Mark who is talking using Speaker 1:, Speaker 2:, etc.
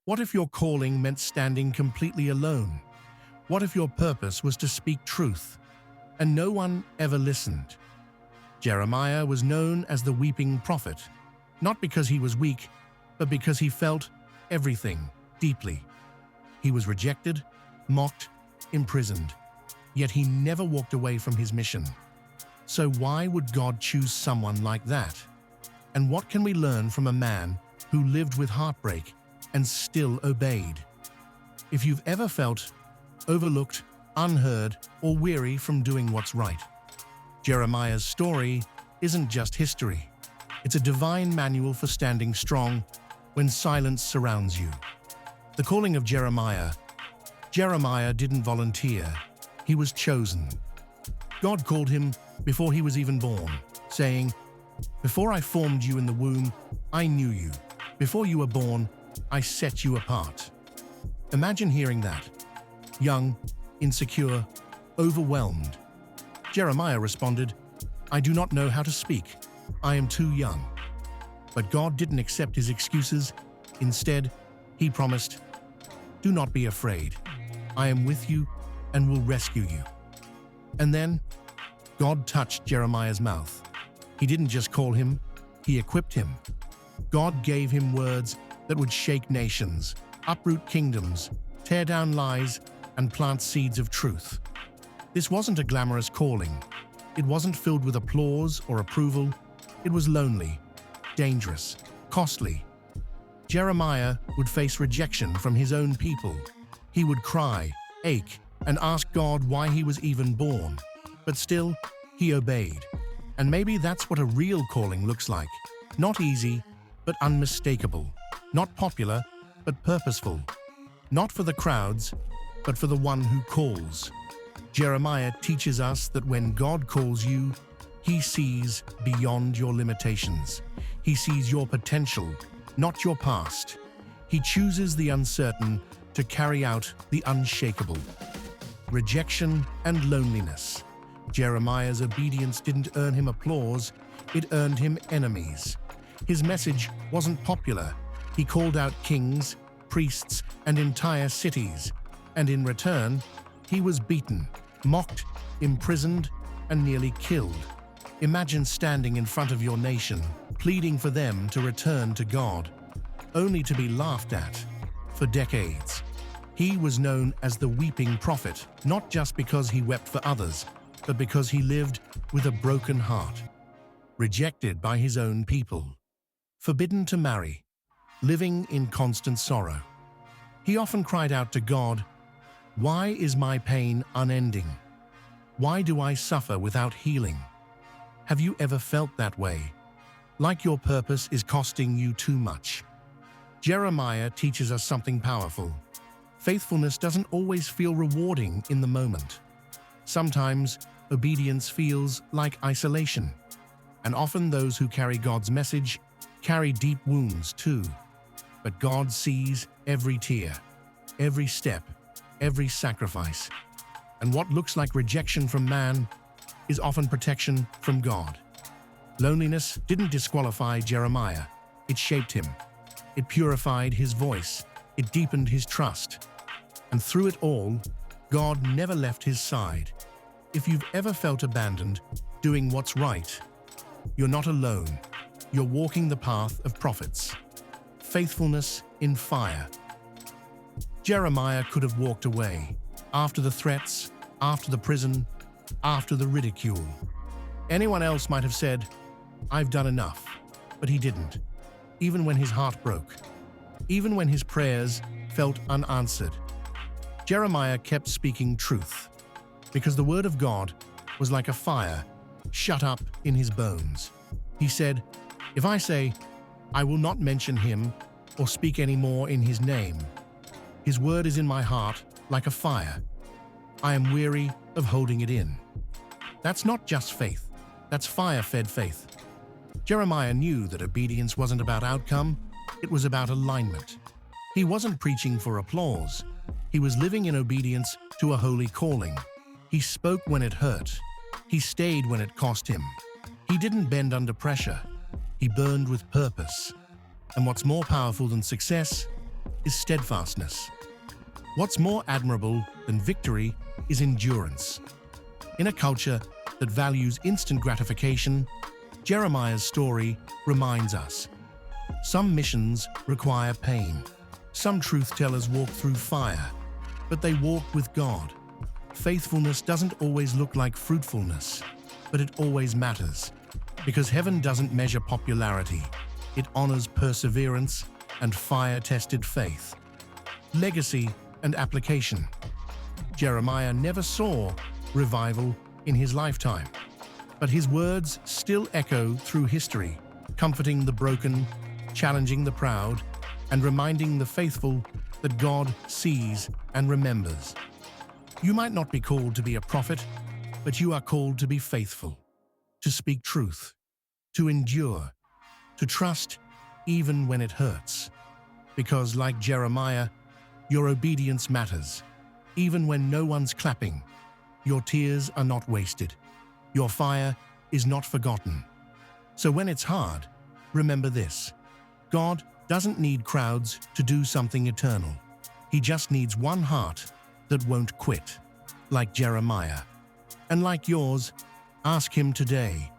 Speaker 1: What if your calling meant standing completely alone? What if your purpose was to speak truth, and no one ever listened? Jeremiah was known as the weeping prophet, not because he was weak, but because he felt everything deeply. He was rejected, mocked, imprisoned, yet he never walked away from his mission. So why would God choose someone like that? And what can we learn from a man who lived with heartbreak and still obeyed? If you've ever felt overlooked, unheard, or weary from doing what's right, Jeremiah's story isn't just history. It's a divine manual for standing strong when silence surrounds you. The calling of Jeremiah. Jeremiah didn't volunteer. He was chosen. God called him before he was even born, saying, "Before I formed you in the womb, I knew you. Before you were born, I set you apart." Imagine hearing that. Young, insecure, overwhelmed. Jeremiah responded, "I do not know how to speak. I am too young." But God didn't accept his excuses. Instead, he promised, "Do not be afraid. I am with you and will rescue you." And then, God touched Jeremiah's mouth. He didn't just call him, he equipped him. God gave him words that would shake nations, uproot kingdoms, tear down lies, and plant seeds of truth. This wasn't a glamorous calling. It wasn't filled with applause or approval. It was lonely, dangerous, costly. Jeremiah would face rejection from his own people. He would cry, ache, and ask God why he was even born. But still, he obeyed. And maybe that's what a real calling looks like. Not easy, but unmistakable. Not popular, but purposeful. Not for the crowds, but for the one who calls. Jeremiah teaches us that when God calls you, he sees beyond your limitations. He sees your potential, not your past. He chooses the uncertain to carry out the unshakable. Rejection and loneliness. Jeremiah's obedience didn't earn him applause, it earned him enemies. His message wasn't popular. He called out kings, priests, and entire cities. And in return, he was beaten, mocked, imprisoned, and nearly killed. Imagine standing in front of your nation, pleading for them to return to God, only to be laughed at. For decades, he was known as the weeping prophet, not just because he wept for others, but because he lived with a broken heart. Rejected by his own people. Forbidden to marry. Living in constant sorrow. He often cried out to God, "Why is my pain unending? Why do I suffer without healing?" Have you ever felt that way? Like your purpose is costing you too much? Jeremiah teaches us something powerful. Faithfulness doesn't always feel rewarding in the moment. Sometimes, obedience feels like isolation. And often those who carry God's message carry deep wounds too. But God sees every tear, every step, every sacrifice. And what looks like rejection from man is often protection from God. Loneliness didn't disqualify Jeremiah. It shaped him. It purified his voice. It deepened his trust. And through it all, God never left his side. If you've ever felt abandoned, doing what's right, you're not alone. You're walking the path of prophets. Faithfulness in fire. Jeremiah could have walked away, after the threats, after the prison, after the ridicule. Anyone else might have said, "I've done enough," but he didn't. Even when his heart broke, even when his prayers felt unanswered, Jeremiah kept speaking truth, because the word of God was like a fire shut up in his bones. He said, "If I say, I will not mention him or speak any more in his name, his word is in my heart like a fire. I am weary of holding it in." That's not just faith, that's fire-fed faith. Jeremiah knew that obedience wasn't about outcome, it was about alignment. He wasn't preaching for applause. He was living in obedience to a holy calling. He spoke when it hurt. He stayed when it cost him. He didn't bend under pressure. He burned with purpose. And what's more powerful than success is steadfastness. What's more admirable than victory is endurance. In a culture that values instant gratification, Jeremiah's story reminds us. Some missions require pain. Some truth-tellers walk through fire, but they walk with God. Faithfulness doesn't always look like fruitfulness, but it always matters. Because heaven doesn't measure popularity, it honors perseverance and fire-tested faith. Legacy and application. Jeremiah never saw revival in his lifetime, but his words still echo through history, comforting the broken, challenging the proud, and reminding the faithful that God sees and remembers. You might not be called to be a prophet, but you are called to be faithful, to speak truth, to endure, to trust even when it hurts. Because, like Jeremiah, your obedience matters. Even when no one's clapping, your tears are not wasted. Your fire is not forgotten. So when it's hard, remember this. God doesn't need crowds to do something eternal. He just needs one heart that won't quit, like Jeremiah. And like yours, ask him today,